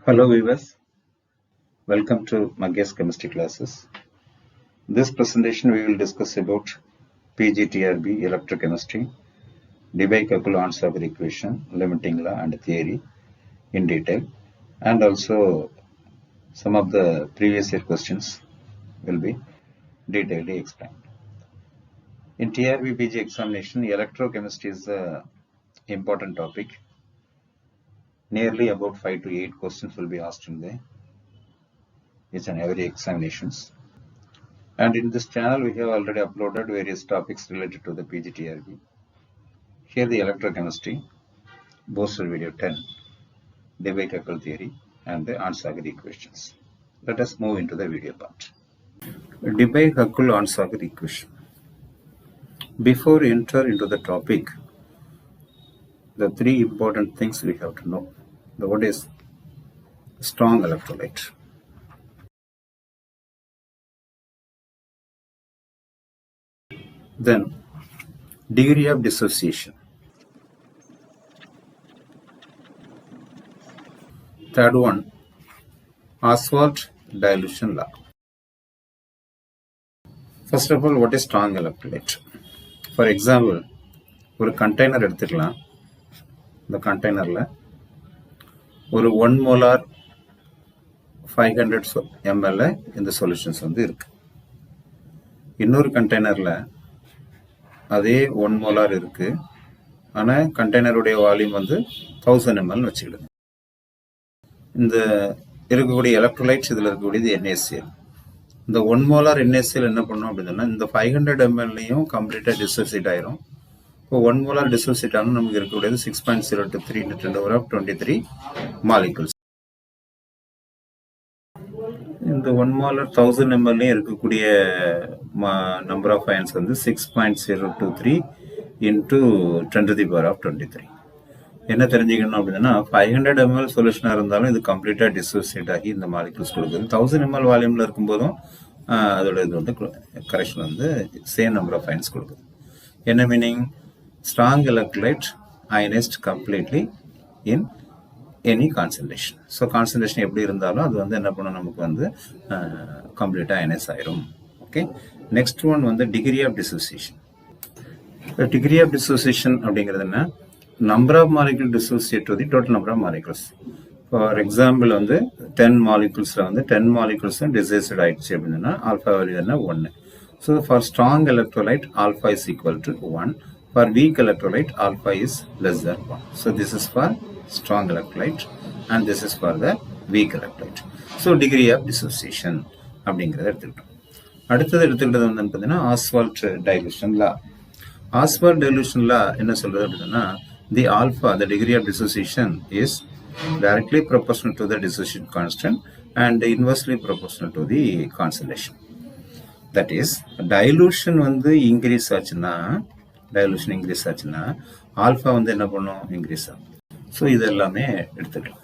Hello viewers, welcome to Maggie's chemistry classes. This presentation we will discuss about PGTRB electrochemistry, Debye-Köppel-Arnsager equation, limiting law and theory in detail, and also some of the previous year questions will be detailedly explained. In TRB PG examination, electrochemistry is the important topic. Nearly about 5 to 8 questions will be asked in the each and every examinations. And in this channel, we have already uploaded various topics related to the PGTRB. Here the electrochemistry, Boster video 10, Debye-Köppel theory, and the Arnsager equations. Let us move into the video part. Debye-Köppel-Arnsager equation. Before we enter into the topic, the three important things we have to know. The what is strong electrolyte. Then degree of dissociation. Third one, Ostwald dilution law. First of all, what is strong electrolyte? For example, ஒரு container எடுத்துக்கலாம். இந்த கண்டெய்னரில் ஒரு 1 molar 500 ml இந்த solutions வந்து இருக்கு. இன்னொரு கண்டெய்னரில் அதே 1 molar இருக்கு. ஆனால் கண்டெய்னருடைய வால்யூம் வந்து 1000 ml வச்சுக்கிடுங்க. இந்த இருக்கக்கூடிய எலக்ட்ரோலைட்ஸ் இதில் இருக்கக்கூடியது NaCl. இந்த 1 molar NaCl என்ன பண்ணும் அப்படின்னா இந்த 500 ml கம்ப்ளீட்டாக டிசோசியேட் ஆயிரும். இப்போ 1 molar டிசோசியேட் ஆனால் நமக்கு இருக்கக்கூடியது 6.023 × 10⁻23 மாலிகுல்ஸ். இந்த 1 molar 1000 ml இருக்கக்கூடிய நம்பர் ஆஃப் அயன்ஸ் வந்து 6.023 × 10⁻23. என்ன தெரிஞ்சுக்கணும் அப்படின்னா 500 ml சொல்யூஷனாக இருந்தாலும் இது கம்ப்ளீட்டாக டிசோசியேட் ஆகி இந்த மாலிகுல்ஸ் கொடுக்குது. 1000 ml வால்யூமில் இருக்கும்போதும் அதோட இது வந்து கரெக்ஷன் வந்து சேம் நம்பர் ஆஃப் அயன்ஸ் கொடுக்குது. என்ன meaning? Strong electrolyte ionised completely in any concentration. So concentration எப்படி இருந்தாலும் அது வந்து என்ன பண்ணும், நமக்கு வந்து கம்ப்ளீட்டாக அயனைஸ் ஆயிரும். ஓகே, நெக்ஸ்ட் ஒன் வந்து degree of dissociation. Degree of dissociation அப்படிங்கிறது என்ன? Number of molecule dissociate to the total number of molecules. For example வந்து 10 மாலிகுல்ஸில் வந்து 10 மாலிகுல்ஸும் டிசோசியேட் ஆயிடுச்சு அப்படின்னா ஆல்ஃபா வேல்யூ என்ன? 1. So for strong electrolyte alpha is equal to 1. For weak electrolyte, alpha is less than 1. So this is for strong electrolyte and this is for the weak electrolyte. So degree of dissociation அப்படிங்கிறத எடுத்துக்கிட்டோம். அடுத்தது எடுத்துக்கிட்டது வந்து பார்த்தீங்கன்னா Ostwald dilution law. Ostwald dilution law என்ன சொல்றது அப்படின்னா the alpha, the degree of dissociation is directly proportional to the dissociation constant and inversely proportional to the concentration. That is, dilution வந்து increase ஆச்சுன்னா டைலூஷன் இன்க்ரீஸ் ஆச்சுன்னா alpha வந்து என்ன பண்ணும்? Increase ஆகும். ஸோ இது எல்லாமே எடுத்துக்கலாம்.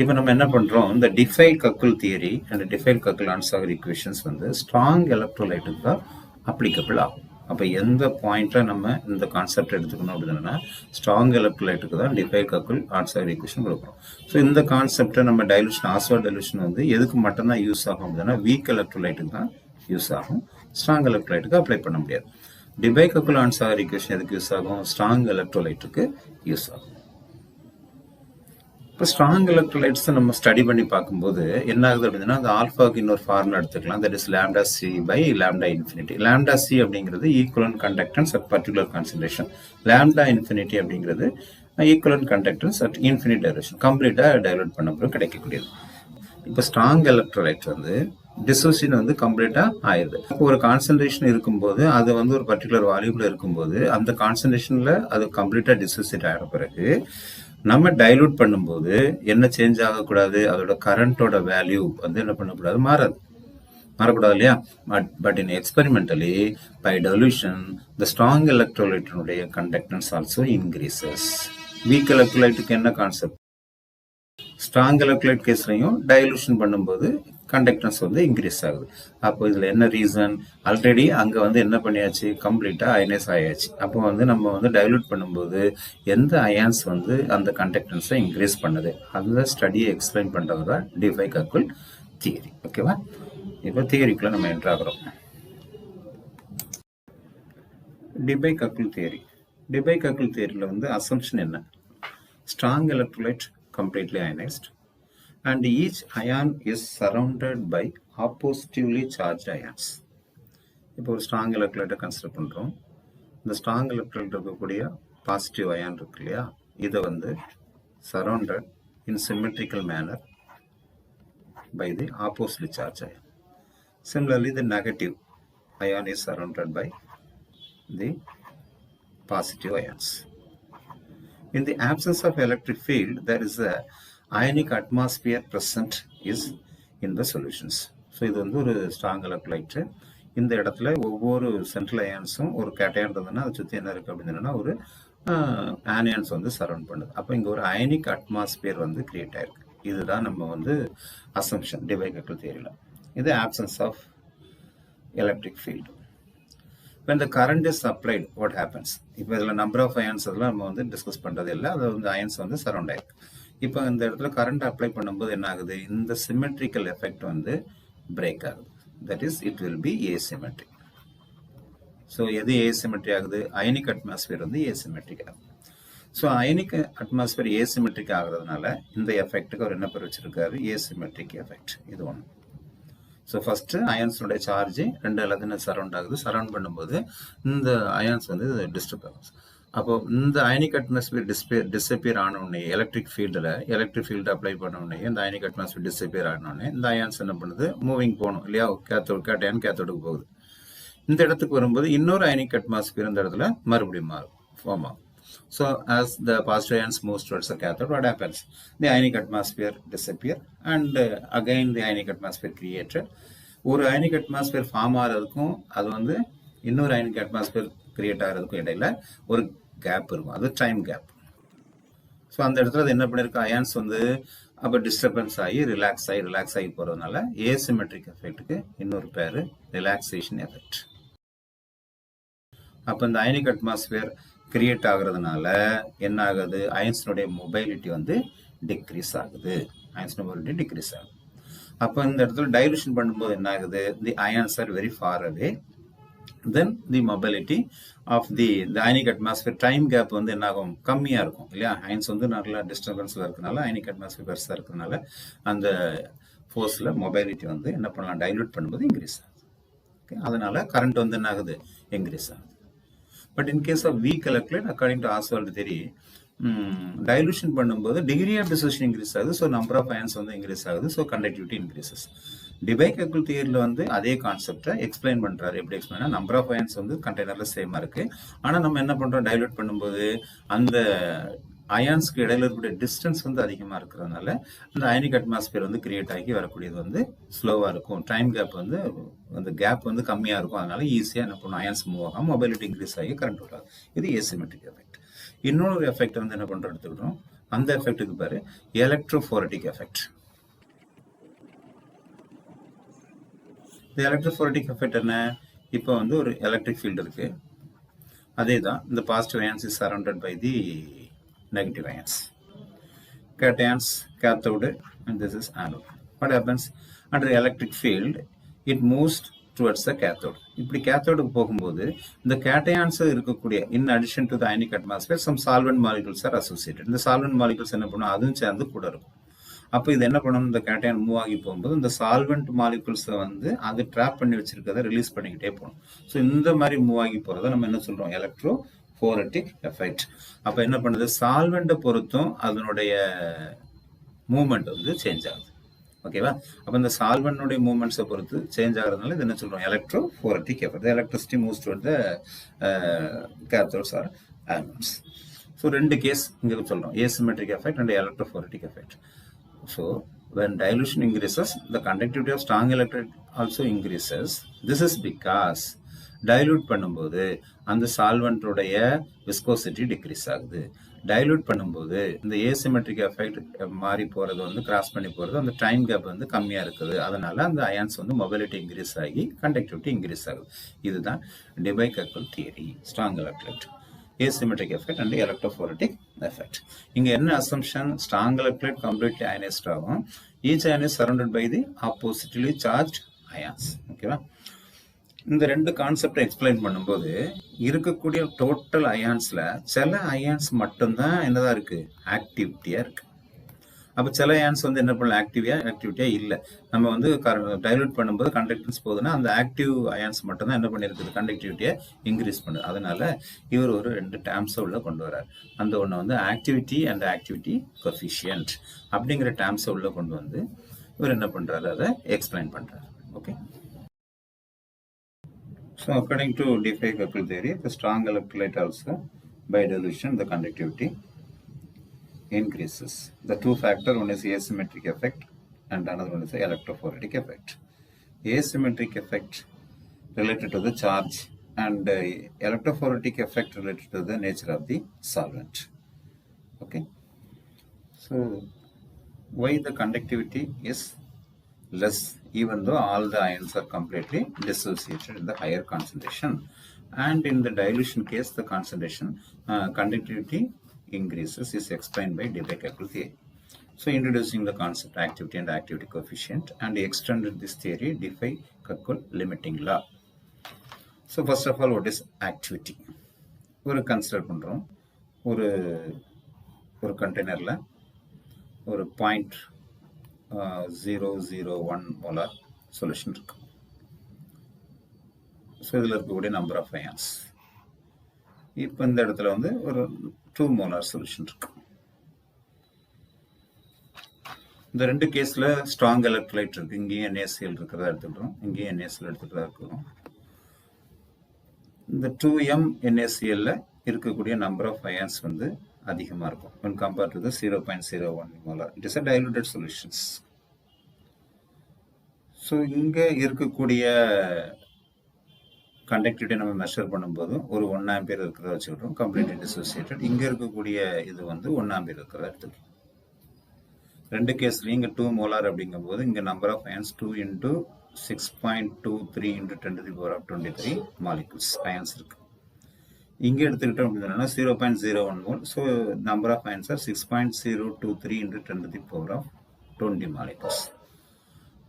இப்போ நம்ம என்ன பண்ணுறோம், இந்த Debye-Köppel theory and Debye-Köppel-Arnsager equations வந்து ஸ்ட்ராங் எலக்ட்ரோலைட்டுக்கு தான் அப்ளிகபிள் ஆகும். அப்போ எந்த பாயிண்ட்டில் நம்ம இந்த கான்செப்ட் எடுத்துக்கணும் அப்படின்னா ஸ்ட்ராங் எலக்ட்ரோலைட்டுக்கு தான் Debye-Köppel-Arnsager ஈக்குவேஷன் கொடுக்குறோம். ஸோ இந்த கான்செப்டை நம்ம டைலூஷன் Ostwald டைலூஷன் வந்து எதுக்கு மட்டும்தான் யூஸ் ஆகும் அப்படின்னா வீக் எலக்ட்ரோலைட்டுக்கு தான் யூஸ் ஆகும். ஸ்ட்ராங் எலக்ட்ரோலைட்டுக்கு அப்ளை பண்ண முடியாது. Debye-Köppel-Arnsager ஈக்குவேஷன் எதுக்கு யூஸ் ஆகும்? ஸ்ட்ராங் எலக்ட்ரோலைட்டுக்கு யூஸ் ஆகும். இப்போ ஸ்ட்ராங் எலக்ட்ரோலைட்ஸ் நம்ம ஸ்டடி பண்ணி பார்க்கும்போது என்ன ஆகுது அப்படின்னா அந்த ஆல்ஃபாவுக்கு இன்னொரு ஃபார்முலா எடுத்துக்கலாம். That is λc/λ∞. λc அப்படிங்கிறது equivalent conductance at particular concentration. λ∞ அப்படிங்கிறது equivalent conductance at infinite dilution. கம்ப்ளீட்டாக டைலூட் பண்ண அப்புறம் கிடைக்கக்கூடியது. இப்போ ஸ்ட்ராங் எலக்ட்ரோலைட் வந்து டிசோசியேஷன் வந்து கம்ப்ளீட்டாக ஆயிடுது. ஒரு கான்சன்ட்ரேஷன் இருக்கும்போது அது வந்து ஒரு பர்டிகுலர் வால்யூமில் இருக்கும்போது அந்த கான்சன்ட்ரேஷனில் அது கம்ப்ளீட்டாக டிசோசியேட் ஆகிற பிறகு நம்ம டைலூட் பண்ணும்போது என்ன சேஞ்ச் ஆகக்கூடாது? அதோட கரண்டோட வேல்யூ வந்து என்ன பண்ணக்கூடாது? மாறக்கூடாது இல்லையா? But in experimentally by dilution the strong எலக்ட்ரோலைட்டினுடைய கண்டக்டன்ஸ் ஆல்சோ இன்க்ரீசஸ். வீக் எலக்ட்ரோலைட்டுக்கு என்ன கான்செப்ட்? ஸ்ட்ராங் எலக்ட்ரோலைட் கேஸ்லையும் டைலூஷன் பண்ணும்போது கண்டக்டன்ஸ் வந்து இன்க்ரீஸ் ஆகுது. அப்போ இதில் என்ன ரீசன்? ஆல்ரெடி அங்கே வந்து என்ன பண்ணியாச்சு, கம்ப்ளீட்டாக அயனைஸ் ஆயாச்சு. அப்போ வந்து நம்ம வந்து டைலூட் பண்ணும்போது எந்த அயான்ஸ் வந்து அந்த கண்டக்டன்ஸை இன்க்ரீஸ் பண்ணுது, அந்த ஸ்டடியை எக்ஸ்பிளைன் பண்ணுறது தான் டிஃபைகக்குள் தியரி. ஓகேவா? இப்போ தியரிக்குள்ள நம்ம என்ட்ராகிறோம். டிஃபைகக்குள் தியரி. டிஃபைகக்குள் தியரியில் வந்து அசம்ஷன் என்ன? Strong electrolyte completely ionized and each ion is surrounded by oppositively charged ions. இப்போ ஒரு ஸ்ட்ராங் எலக்ட்ரோலைட்டை கன்சிடர் பண்ணுறோம். இந்த ஸ்ட்ராங் எலக்ட்ரோலைட் இருக்கக்கூடிய பாசிட்டிவ் அயான் இருக்கு இல்லையா, இதை வந்து surrounded in symmetrical manner by the oppositely charged ion. Similarly, the negative ion is surrounded by the positive ions. In the absence of electric field, there is a ionic atmosphere present is in the solutions. So இது வந்து ஒரு strong electrolyte. இந்த இடத்துல ஒவ்வொரு central அயான்ஸும் ஒரு cation இருந்ததுன்னா அதை சுற்றி என்ன இருக்குது அப்படின்னு ஒரு ஆனியான்ஸ் வந்து சரௌண்ட் பண்ணுது. அப்போ இங்கே ஒரு அயனிக் அட்மாஸ்பியர் வந்து கிரியேட் ஆயிருக்கு. இதுதான் நம்ம வந்து அசம்ஷன் டிஃபைகக்குள் தியரியில். இது absence of electric field. when the current is applied, what happens? இப்போ இதில் நம்பர் ஆஃப் அயன்ஸ் அதெல்லாம் நம்ம வந்து டிஸ்கஸ் பண்ணுறது இல்லை, அது வந்து அயன்ஸ் வந்து சரௌண்ட் ஆயிருக்கு. இப்போ இந்த இடத்துல கரண்ட் அப்ளை பண்ணும்போது என்ன ஆகுது, இந்த சிமெட்ரிக்கல் எஃபெக்ட் வந்து பிரேக் ஆகுது. That is it will be asymmetric. So எது ஏசிமெட்ரிக் ஆகுது? அயனிக் அட்மாஸ்பியர் வந்து ஏசிமெட்ரிக் ஆகுது. ஸோ அயனிக் அட்மாஸ்பியர் ஏசிமெட்ரிக் ஆகுறதுனால இந்த எஃபெக்ட்டுக்கு அவர் என்ன பேர் வச்சிருக்காரு? Asymmetric effect. இது ஒன்று. ஸோ ஃபஸ்ட்டு அயான்ஸோடைய சார்ஜ் ரெண்டு எல்லாத்தையும் சரௌண்ட் ஆகுது. சரௌண்ட் பண்ணும்போது இந்த அயான்ஸ் வந்து டிஸ்டர்ப் ஆகும். அப்போ இந்த அயனிக் அட்மாஸ்பியர் டிஸப்பியர் ஆன உடனே எலக்ட்ரிக் ஃபீல்டு அப்ளை பண்ண உடனே இந்த அயனிக் அட்மாஸ்பியர் டிஸப்பியர் ஆன உடனே இந்த அயான்ஸ் என்ன பண்ணுது? மூவிங் போகணும் இல்லையா, கேட்டையான் கேத்தோடுக்கு போகுது. இந்த இடத்துக்கு வரும்போது இன்னொரு அயனிக் அட்மாஸ்பியர் இந்த இடத்துல மறுபடியும் ஃபார்ம் ஆகும். So as the positive ions moves towards the cathode, what happens? The ionic atmosphere disappear and again the ionic atmosphere created. ஒரு அயனிக் அட்மாஸ்பியர் ஃபார்ம் ஆகிறதுக்கும் அது வந்து இன்னொரு அயனிக் அட்மாஸ்பியர் கிரியேட் ஆகிறதுக்கும் இடையில ஒரு கேப் இருக்கும், அது டைம் கேப். ஸோ அந்த இடத்துல அது என்ன பண்ணிருக்கு, அயான்ஸ் வந்து அப்போ டிஸ்டர்பன்ஸ் ஆகி ரிலாக்ஸ் ஆகி போகிறதுனால ஏசிமெட்ரிக் எஃபெக்ட்டுக்கு இன்னொரு பேர் ரிலாக்ஸேஷன் எஃபெக்ட். அப்போ இந்த அயனிக் அட்மாஸ்பியர் கிரியேட் ஆகுறதுனால என்ன ஆகுது, அயன்ஸினுடைய மொபைலிட்டி வந்து டிக்ரீஸ் ஆகுது. அப்போ இந்த இடத்துல டைலூஷன் பண்ணும்போது என்ன ஆகுது, the ions are very far away, then the mobility of the ionic atmosphere time gap வந்து என்ன ஆகும், கம்மியாக இருக்கும் இல்லையா. அயன்ஸ் வந்து நல்லா டிஸ்டர்பன்ஸில் இருக்கிறதுனால அயனிக் அட்மாஸ்பியர் பெருசாக இருக்கிறதுனால அந்த ஃபோர்ஸில் மொபைலிட்டி வந்து என்ன பண்ணலாம், டைலூட் பண்ணும்போது இன்க்ரீஸ் ஆகுது. ஓகே, அதனால கரண்ட் வந்து என்ன ஆகுது, இன்க்ரீஸ் ஆகுது. But in case of weak electrolyte, according to Oswald theory, dilution பண்ணும்போது degree of dissociation increase ஆகுது. ஸோ நம்பர் ஆஃப் அயன்ஸ் வந்து இன்க்ரீஸ் ஆகுது. So conductivity increases. டிஃபைகக்குள் தியரியில் வந்து அதே கான்செப்டை எக்ஸ்பிளைன் பண்ணுறாரு. எப்படி எக்ஸ்பிளைன்? நம்பர் ஆஃப் அயன்ஸ் வந்து கண்டெய்னரில் சேமாக இருக்குது. ஆனால் நம்ம என்ன பண்ணுறோம், டைலூட் பண்ணும்போது அந்த அயான்ஸ்க்கு இடையில இருக்கக்கூடிய டிஸ்டன்ஸ் வந்து அதிகமாக இருக்கிறதுனால அந்த அயனிக் அட்மாஸ்பியர் வந்து கிரியேட் ஆகி வரக்கூடியது வந்து ஸ்லோவாக இருக்கும். டைம் கேப் வந்து அந்த கேப் வந்து கம்மியாக இருக்கும். அதனால ஈஸியாக என்ன பண்ணும், அயான்ஸ் மூவ் ஆகும், மொபைலிட்டி இன்க்ரீஸ் ஆகி கரண்ட் வராது. இது ஏசிமெட்ரிக் எஃபெக்ட். இன்னொரு எஃபெக்ட் வந்து என்ன பண்ணுறோம் எடுத்துக்கிட்டோம், அந்த எஃபெக்ட்டுக்கு பேர் எலக்ட்ரோஃபோரட்டிக் எஃபெக்ட். இந்த எலக்ட்ரோஃபோரட்டிக் எஃபெக்ட் என்ன, இப்போ வந்து ஒரு எலக்ட்ரிக் ஃபீல்டு இருக்குது, அதே தான் இந்த positive ions is surrounded by the negative ions. Cations, cathode, and this is anode. What happens? Under electric field, it moves towards the cathode. இப்படி கேத்தோடுக்கு போகும்போது இந்த கேட்டையான்ஸ் இருக்கக்கூடிய in addition to the ionic atmosphere some solvent molecules are associated. இந்த solvent molecules என்ன பண்ணும், அதுவும் சேர்ந்து கூட இருக்கும். அப்போ இது என்ன பண்ணணும், இந்த கேட்டையான் மூவ் ஆகி போகும்போது இந்த சால்வெண்ட் மாலிகுல்ஸை வந்து அது ட்ராப் பண்ணி வச்சிருக்கிறத ரிலீஸ் பண்ணிக்கிட்டே போகணும். ஸோ இந்த மாதிரி மூவ் ஆகி போகிறத நம்ம என்ன சொல்கிறோம், எலக்ட்ரோஃபோரட்டிக் எஃபெக்ட். அப்போ என்ன பண்ணுது, சால்வெண்ட்டை பொறுத்தும் அதனுடைய மூவ்மெண்ட் வந்து சேஞ்ச் ஆகுது. ஓகேவா? அப்போ இந்த சால்வெண்ட்டுடைய மூவ்மெண்ட்ஸை பொறுத்து சேஞ்ச் ஆகிறதுனால இது என்ன சொல்கிறோம், electrophoretic effect. Electricity moves toward the cathodes or anodes. So ரெண்டு கேஸ் இங்கே சொல்கிறோம், asymmetric effect and electrophoretic effect. So when dilution increases, the conductivity of strong electrolyte also increases. This is because dilute பண்ணும்போது அந்த சால்வெண்ட்டோடைய viscosity degrees ஆகுது. Dilute பண்ணும்போது இந்த asymmetric effect மாறி போகிறது வந்து கிராஸ் பண்ணி போகிறது, அந்த டைம் கேப் வந்து கம்மியாக இருக்குது. அதனால அந்த அயான்ஸ் வந்து மொபிலிட்டி இன்க்ரீஸ் ஆகி கண்டக்டிவிட்டி இன்க்ரீஸ் ஆகுது. இதுதான் Debye Huckel theory, strong electrolyte, asymmetric effect and electrophoretic effect. இங்க என்ன assumption? Strong electrolyte completely ionized ஆகும். Each ion is surrounded by the oppositely charged ions. ஓகேவா? இந்த ரெண்டு கான்செப்டை எக்ஸ்பிளைன் பண்ணும்போது இருக்கக்கூடிய டோட்டல் அயான்ஸ்ல சில அயான்ஸ் மட்டும்தான் என்னதான் இருக்கு, ஆக்டிவிட்டியா இருக்கு. அப்போ சில அயான்ஸ் வந்து என்ன பண்ணலாம், ஆக்டிவிட்டியா இல்லை. நம்ம வந்து டைலூட் பண்ணும்போது கண்டக்டன்ஸ் போகுதுன்னா அந்த ஆக்டிவ் அயான்ஸ் மட்டும்தான் என்ன பண்ணியிருக்குது, கண்டக்டிவிட்டியை இன்க்ரீஸ் பண்ணுது. அதனால இவர் ஒரு ரெண்டு டேர்ம்ஸை உள்ள கொண்டு வர்றார். அந்த ஒன்று வந்து ஆக்டிவிட்டி அண்ட் ஆக்டிவிட்டி கோஎஃபிஷியன்ட் அப்படிங்கிற டேர்ம்ஸை உள்ள கொண்டு வந்து இவர் என்ன பண்றாரு, அதை எக்ஸ்பிளைன் பண்றாரு. Okay. So according to Diffie-Heckel theory, the strong electrolyte also by dilution the conductivity increases. The two factor, one is asymmetric effect and another one is the electrophoretic effect. Asymmetric effect related to the charge and electrophoretic effect related to the nature of the solvent. Okay. So why the conductivity is less even though all the ions are completely dissociated in the higher concentration, and in the dilution case the concentration conductivity increases is explained by Diffie-Heckel theory. So introducing the concept activity and activity coefficient and extended this theory Diffie-Heckel limiting law. So first of all, what is activity? ஒரு consider பண்றோம், ஒரு கண்டெய்னர்ல ஒரு 0.001 molar solution இருக்கு. So இதில் இருக்கக்கூடிய number of ions இப்போ இந்த இடத்துல வந்து ஒரு 2 molar சொல்யூஷன் இருக்கு. இந்த ரெண்டு கேஸில் ஸ்ட்ராங் எலக்ட்ரோலைட் இருக்கு. இங்கேயும் NaCl இருக்கிறதா எடுத்துக்கிறோம், இங்கேயும் NaCl எடுத்துக்கிறதா இருக்கிறோம். இந்த 2m NaCl இருக்கக்கூடிய நம்பர் ஆஃப் அயான்ஸ் வந்து அதிகமாக இருக்கும் when compared to the 0.01 molar. It is a diluted solutions. So இங்கே இருக்கக்கூடிய கண்டக்டிவிட்டி நம்ம மெஷர் பண்ணும்போது ஒரு 1 ஆம்பியர் இருக்கிறத வச்சுக்கிட்டோம், கம்ப்ளீட்லி டிசோசியேட்டட். இங்கே இருக்கக்கூடிய இது வந்து 1 ஆம்பியர் இருக்கிறத எடுத்துக்கலாம். ரெண்டு கேஸ்லையும் இங்கே 2 மோலார் அப்படிங்கும்போது இங்கே number of ions 2 into 6.23 into 10 to the power of 23 molecules ions இருக்கு. இங்கே எடுத்துக்கிட்டோம் அப்படின்னா 0.01 mole. So number of ions are 6.023 into 10 to the power of 20 molecules.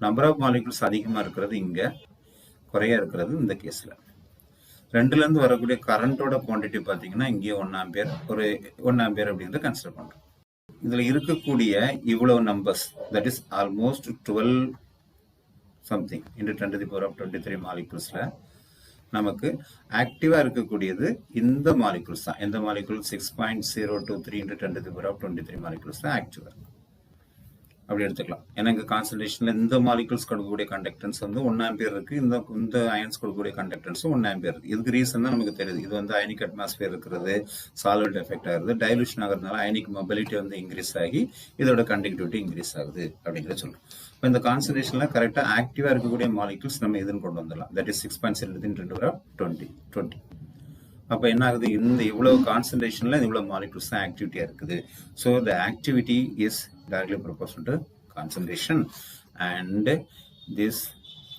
Number of molecules அதிகமாக இருக்கிறது இங்கே, குறையா இருக்கிறது இந்த கேஸில். ரெண்டுலேருந்து வரக்கூடிய கரண்டோட குவான்டிட்டி பார்த்தீங்கன்னா இங்கே 1 ஆம்பியர், ஒரு 1 ஆம்பியர் அப்படிங்கிறத கன்சிடர் பண்ணுறோம். இதில் இருக்கக்கூடிய இவ்வளவு numbers, that is almost 12 something into 10 to the power of 23 மாலிகுல்ஸில் நமக்கு ஆக்டிவாக இருக்கக்கூடியது இந்த மாலிகுல்ஸ் தான். எந்த molecule? 6.023 into 10 to the power of 23 molecules தான் ஆக்டிவாக அப்படி எடுத்துக்கலாம். ஏன்னா இங்கே கான்சன்ட்ரேஷன்ல இந்த மாலிகுல்ஸ் கொடுக்கக்கூடிய கண்டக்டன்ஸ் வந்து 1 ஆம்பியர் இருக்கு, இந்த அயன்ஸ் கொடுக்கக்கூடிய கண்டக்டன்ஸும் 1 ஆம்பியர் இருக்கு. இதுக்கு ரீசன் தான் நமக்கு தெரியுது. இது வந்து அயனிக் அட்மாஸ்பியர் இருக்கிறது, சால்வெண்ட் எஃபெக்ட் ஆகுது, டைலூஷன் ஆகிறதுனால அயனிக் மொபிலிட்டி வந்து இன்க்ரீஸ் ஆகி இதோட கண்டக்டிவிட்டி இன்க்ரீஸ் ஆகுது அப்படிங்கிற சொல்றோம். இப்போ இந்த கான்சன்ட்ரேஷன்ல கரெக்டாக ஆக்டிவா இருக்கக்கூடிய மாலிகுல்ஸ் நம்ம இதுன்னு கொண்டு வந்துடலாம். தட் இஸ் 6.7 அப்போ என்ன ஆகுது, இந்த இவ்வளவு கான்சன்ட்ரேஷன்ல இவ்வளவு மாலிகுல்ஸ் தான் ஆக்டிவிட்டியா இருக்குது. So the activity is directly proportional to concentration, and this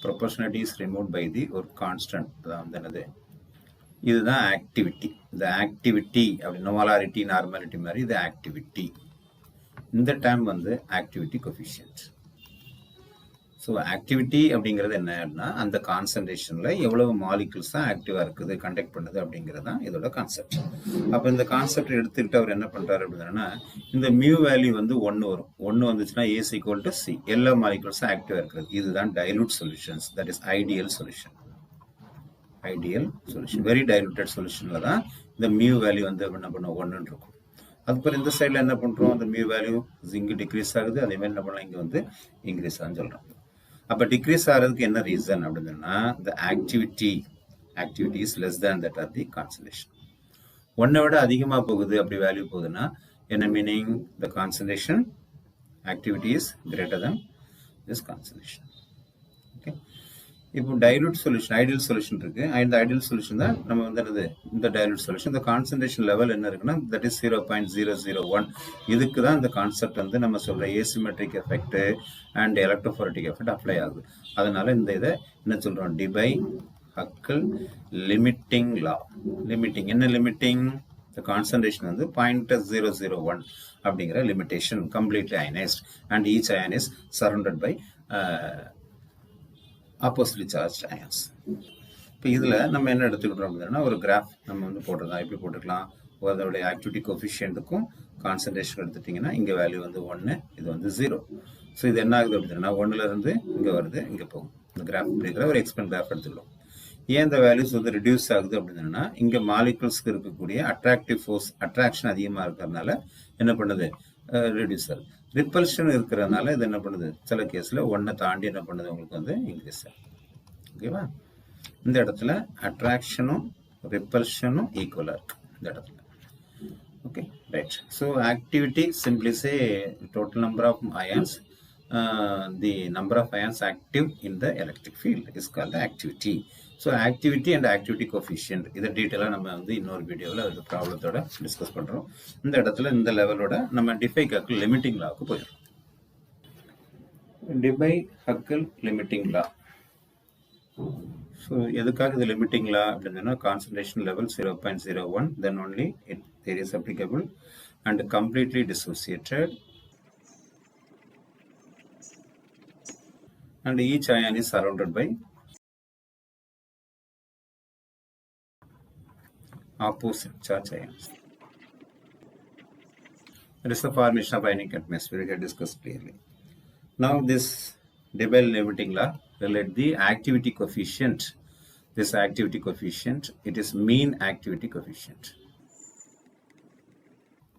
proportionality is removed by the ஒரு constant. அதாவது இதுதான் ஆக்டிவிட்டி. இந்த ஆக்டிவிட்டி அப்படி நோமாலாரிட்டி நார்மாலிட்டி மாதிரி இது ஆக்டிவிட்டி. இந்த டைம் வந்து ஆக்டிவிட்டி கோஎஃபிஷியன்ட். ஸோ ஆக்டிவிட்டி அப்படிங்கிறது என்னன்னா அந்த கான்சன்ட்ரேஷன்ல எவ்வளவு மாலிகுல்ஸ் தான் ஆக்டிவா இருக்குது, கண்டக்ட் பண்ணுது அப்படிங்கிறது தான் இதோட கான்செப்ட். அப்போ இந்த கான்செப்ட் எடுத்துக்கிட்டு அவர் என்ன பண்றாரு அப்படின்னா, இந்த மியூ வேல்யூ வந்து 1 வரும். 1 வந்துச்சுன்னா AC = C, எல்லா மாலிகுல்ஸும் ஆக்டிவா இருக்கிறது. இதுதான் dilute solutions, that is ideal solution. Very diluted சொல்யூஷன்ல தான் இந்த மியூ வேல்யூ வந்து என்ன பண்ணும், 1 இருக்கும். அதுக்கப்புறம் இந்த சைட்ல என்ன பண்றோம், அந்த மியூ வேல்யூ இங்க டிக்ரீஸ் ஆகுது, அதே மாதிரி என்ன பண்ணலாம், இங்க வந்து இன்க்ரீஸ் ஆகுன்னு சொல்றோம். அப்ப டிக்ரீஸ் ஆகிறதுக்கு என்ன ரீசன் அப்படின்னா, the activity is less than that of the concentration. 1 விட அதிகமா போகுது, அப்படி வேல்யூ போகுதுன்னா என்ன meaning, the concentration activity is greater than this concentration. Okay. இப்போ டைலூட் சொல்யூஷன் ஐடியல் சொல்யூஷன் இருக்கு. இந்த ஐடியல் சொல்யூஷன் தான் நம்ம வந்து என்னது இந்த டைலூட் சொல்யூஷன். இந்த கான்சன்ட்ரேஷன் லெவல் என்ன இருக்குன்னா தட் இஸ் 0.001. இதுக்கு தான் இந்த கான்செப்ட் வந்து நம்ம சொல்ற asymmetric effect and electrophoretic effect apply ஆகுது. அதனால இந்த இதை என்ன சொல்றோம், Debye Huckel limiting law. Limiting என்ன லிமிட்டிங், the concentration வந்து 0.001 அப்படிங்கிற limitation completely ionized and each ion is surrounded by oppositely charged ions. இப்போ இதில் நம்ம என்ன எடுத்துக்கிட்டோம் அப்படின்னா ஒரு கிராஃப் நம்ம வந்து போட்டுருந்தோம். எப்படி போட்டுக்கலாம், அதோடைய ஆக்டிவிட்டி கோஃபிஷியன்ட்டுக்கும் கான்சன்ட்ரேஷன் எடுத்துட்டிங்கன்னா இங்கே வேல்யூ வந்து 1, இது வந்து 0. ஸோ இது என்ன ஆகுது அப்படின்னா 1லேருந்து இங்கே வருது, இங்கே போகும். இந்த கிராஃப் அப்படிங்கிற ஒரு எக்ஸ்பெண்ட் கிராஃப் எடுத்துக்கலாம். ஏன் இந்த வேல்யூஸ் வந்து ரிடியூஸ் ஆகுது அப்படின்னா இங்கே மாலிகுல்ஸ்க்கு இருக்கக்கூடிய அட்ராக்டிவ் ஃபோர்ஸ் அட்ராக்ஷன் அதிகமாக இருக்கிறதுனால என்ன பண்ணுது, ரிடியூஸ் ஆகுது. ரிப்பல்ஷன் இருக்கிறதுனால இது என்ன பண்ணுது, சில கேஸில் 1 தாண்டி என்ன பண்ணுது உங்களுக்கு வந்து இன்க்ரீஸ் ஆகுது. ஓகேவா, இந்த இடத்துல அட்ராக்ஷனும் ரிப்பல்ஷனும் ஈக்குவலாக இருக்கு இந்த இடத்துல. Okay right. So activity simply say total number of ions, the number of ions active in the electric field is called the activity. So activity and activity coefficient இதை டீட்டெயிலாக நம்ம வந்து இன்னொரு வீடியோவில் அது ப்ராப்ளத்தோட டிஸ்கஸ் பண்ணுறோம். இந்த இடத்துல இந்த லெவலோட நம்ம டிஃபை-ஹக்கல் லிமிட்டிங் லாவுக்கு போயிடும். டிஃபை-ஹக்கல் லிமிட்டிங் லா. ஸோ எதுக்காக இது லிமிட்டிங் லா அப்படின்னா concentration level 0.01 then only it is applicable and completely dissociated and each ion is surrounded by opposite charge ions. There is the formation of ionic atmosphere we have discussed clearly. Now this Debye limiting law relate the activity coefficient. This activity coefficient, it is mean activity coefficient.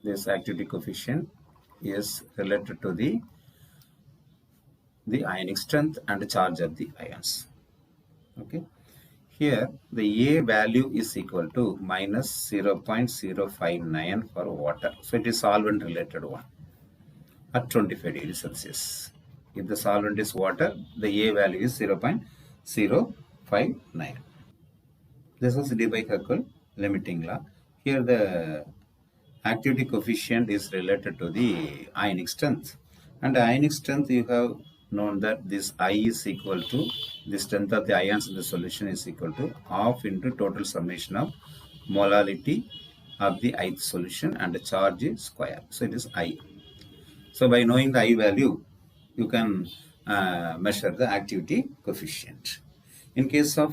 This activity coefficient is related to the ionic strength and charge of the ions. Okay, here the A value is equal to minus 0.059 for water. So it is solvent related one at 25 degrees Celsius. If the solvent is water, the A value is 0.059. This is Debye-Hückel limiting law. Here the activity coefficient is related to the ionic strength, and the ionic strength you have known that this I is equal to the strength of the ions in the solution is equal to half into total summation of molality of the ith solution and the charge square. So it is I. So by knowing the I value, you can measure the activity coefficient. In case of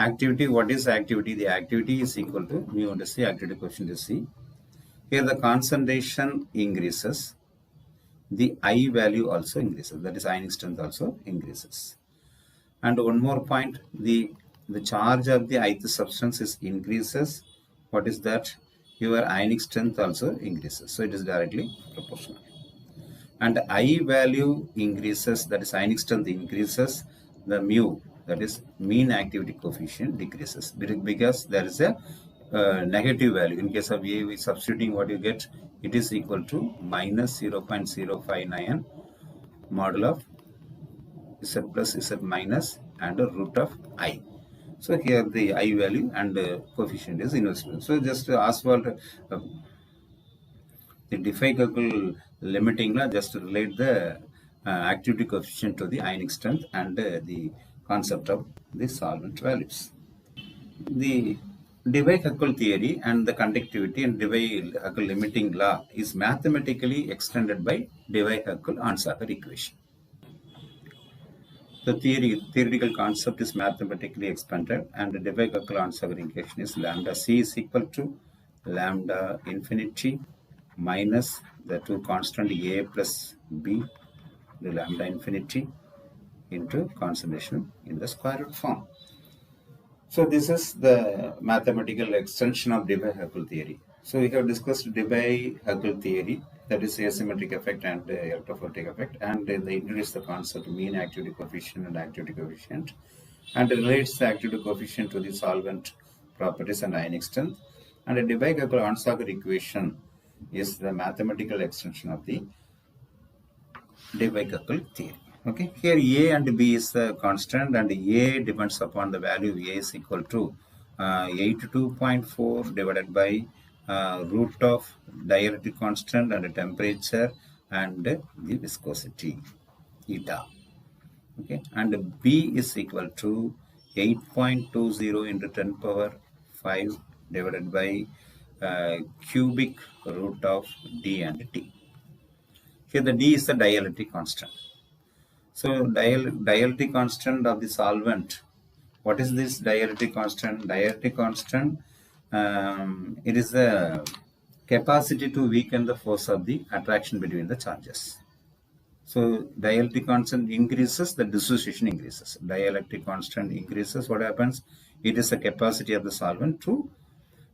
activity, what is activity? The activity is equal to mu into C, activity coefficient is C. Here the concentration increases, the I value also increases, that is ionic strength also increases. And one more point, the charge of the ith substance is increases. What is that? Your ionic strength also increases. So it is directly proportional. And I value increases, that is ionic strength increases, the mu, that is mean activity coefficient, decreases because there is a negative value. In case of A, we substituting what you get, it is equal to minus 0.059 module of Z plus Z minus and the root of I. So here the I value and the coefficient is inversely. So just Oswald, the Debye-Hückel limiting law just relate the activity coefficient to the ionic strength and the concept of the solvent values. The Debye-Hückel theory and the conductivity and Debye-Hückel limiting law is mathematically extended by Debye-Hückel-Onsager equation. The theoretical concept is mathematically expanded, and the Debye-Hückel-Onsager equation is lambda C is equal to lambda infinity minus the two constant A plus B, the lambda infinity into concentration in the square root form. So this is the mathematical extension of Debye-Hückel theory. So we have discussed Debye-Hückel theory, that is asymmetric effect and electrophoretic effect, and they introduce the concept mean activity coefficient and activity coefficient, and relates the activity coefficient to the solvent properties and ionic strength. And the Debye-Hückel-Onsager equation is the mathematical extension of the Debye-Hückel theory. Okay, here A and B is the constant, and A depends upon the value A is equal to 82.4 divided by root of dielectric constant and temperature and the viscosity eta. Okay, and B is equal to 8.20 into 10 power 5 divided by cubic root of D and T. Here the D is the dielectric constant. So dielectric constant of the solvent. What is this dielectric constant? Dielectric constant, it is the capacity to weaken the force of the attraction between the charges. So dielectric constant increases, the dissociation increases. Dielectric constant increases, what happens? It is the capacity of the solvent to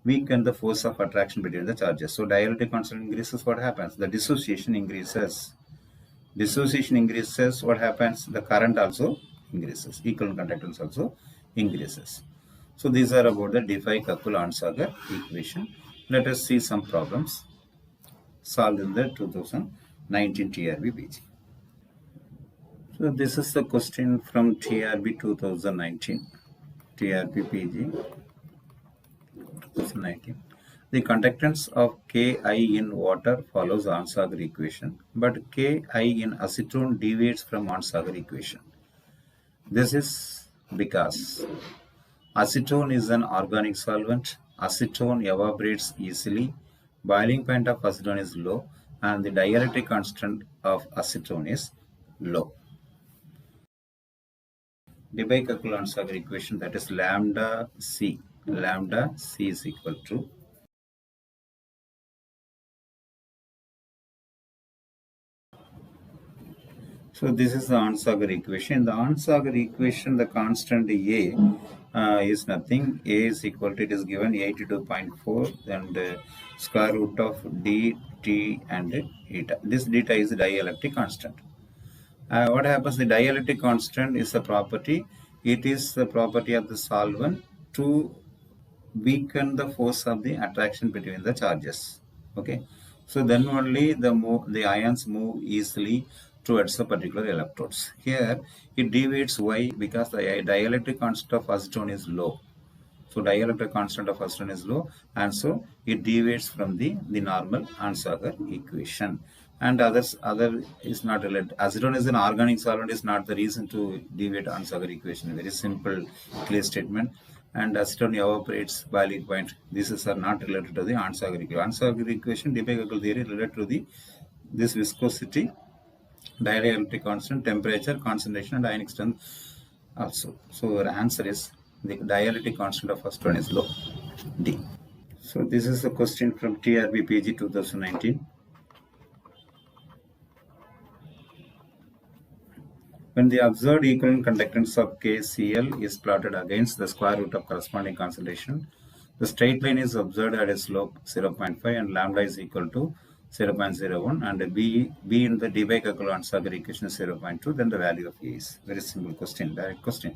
weaken the force of attraction between the charges. So dielectric constant increases, what happens? The dissociation increases. Dissociation increases, what happens? The current also increases. Equivalent conductance also increases. So these are about the Debye-Kappel-Onsager equation. Let us see some problems solved in the 2019 TRB PG. So this is the question from TRB 2019. TRB PG 2019. The conductance of Ki in water follows Onsager equation, but Ki in acetone deviates from Onsager equation. This is because acetone is an organic solvent. Acetone evaporates easily. Boiling point of acetone is low, and the dielectric constant of acetone is low. Debye-Kappel-Onsager equation, that is lambda C. Lambda C is equal to so this is the Onsager equation. The Onsager equation, the constant A is nothing. A is equal to, it is given 82.4 and square root of D, T and eta. This eta is the dielectric constant. What happens? The dielectric constant is a property. It is the property of the solvent to weaken the force of the attraction between the charges. Okay, so then only the ions move easily towards the particular electrodes. Here it deviates. Why? Because the dielectric constant of acetone is low. So dielectric constant of acetone is low, and so it deviates from the normal Onsager equation. And other is not related. Acetone is an organic solvent, is not the reason to deviate Onsager equation. Very simple, clear statement. And acetone evaporates boiling point. These are not related to the Onsager equation. Onsager equation, Debye-Kappel theory, related to the this viscosity, dielectric constant, temperature, concentration, and ionic strength also. So our answer is the dielectric constant of acetone is low, D. So this is a question from TRB PG 2019. When the observed equivalent conductance of KCl is plotted against the square root of corresponding concentration, the straight line is observed at a slope 0.5 and lambda is equal to 0.01 and B in the Debye-Kappel-Onsager equation is 0.2, then the value of A is. Very simple question, direct question.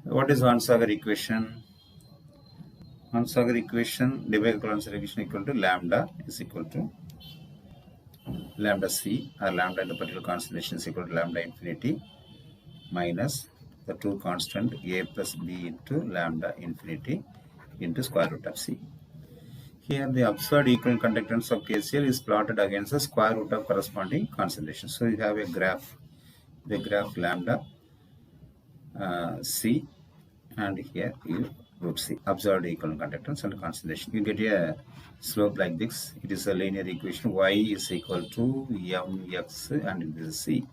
What is Onsager equation? Onsager equation, Debye-Kappel-Onsager equation equal to lambda is equal to lambda C, or lambda in the particular concentration is equal to lambda infinity minus the two constant A plus B into lambda infinity into square root of C. Here the observed equivalent conductance of KCl is plotted against the square root of corresponding concentration. So you have a graph, the graph lambda C, and here you root C, observed equivalent conductance and concentration. You get a slope like this. It is a linear equation. Y is equal to mx and this is C.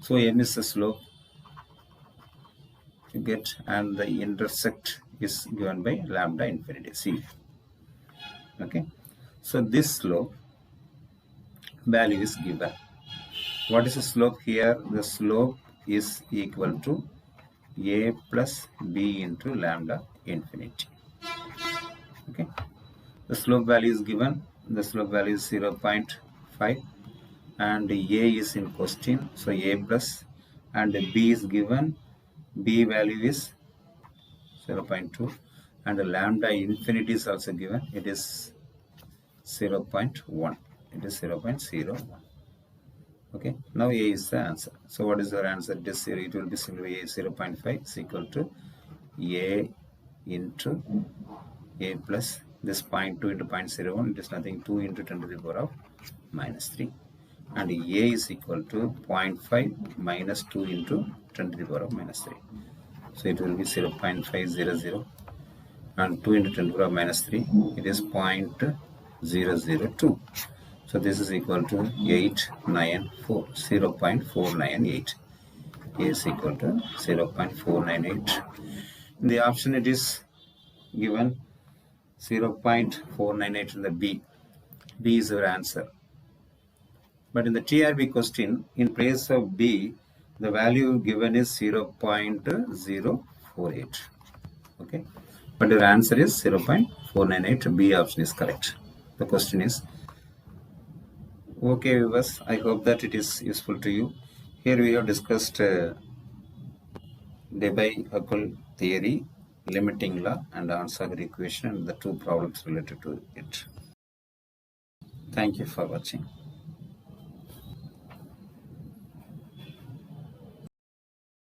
So m is the slope you get, and the intersect is given by lambda infinity C. Okay, so this slope value is given. What is the slope here? The slope is equal to A plus B into lambda infinity. Okay, the slope value is given. The slope value is 0.5 and A is in question, so A plus, and B is given. B value is 0.2 and the lambda infinity is also given. It is 0.1. It is 0.01. Okay, now A is the answer. So what is your answer? It will be simply A 0.5 is equal to A into A plus this 0.2 into 0.01, it is nothing, 2 into 10 to the power of minus 3. And A is equal to 0.5 minus 2 into 10 to the power of minus 3. So it will be 0.500 and 2 into 10 to the power of minus 3, it is 0.002. So this is equal to 894, 0.498. A is equal to 0.498. In the option it is given 0.498 in the B. B is our answer. But in the TRB question, in place of B, the value given is 0.048. Okay. But your answer is 0.498. B option is correct. The question is okay, viewers. I hope that it is useful to you. Here we have discussed Debye-Huckel theory, limiting law, and Arnsager equation, and the two problems related to it. Thank you for watching.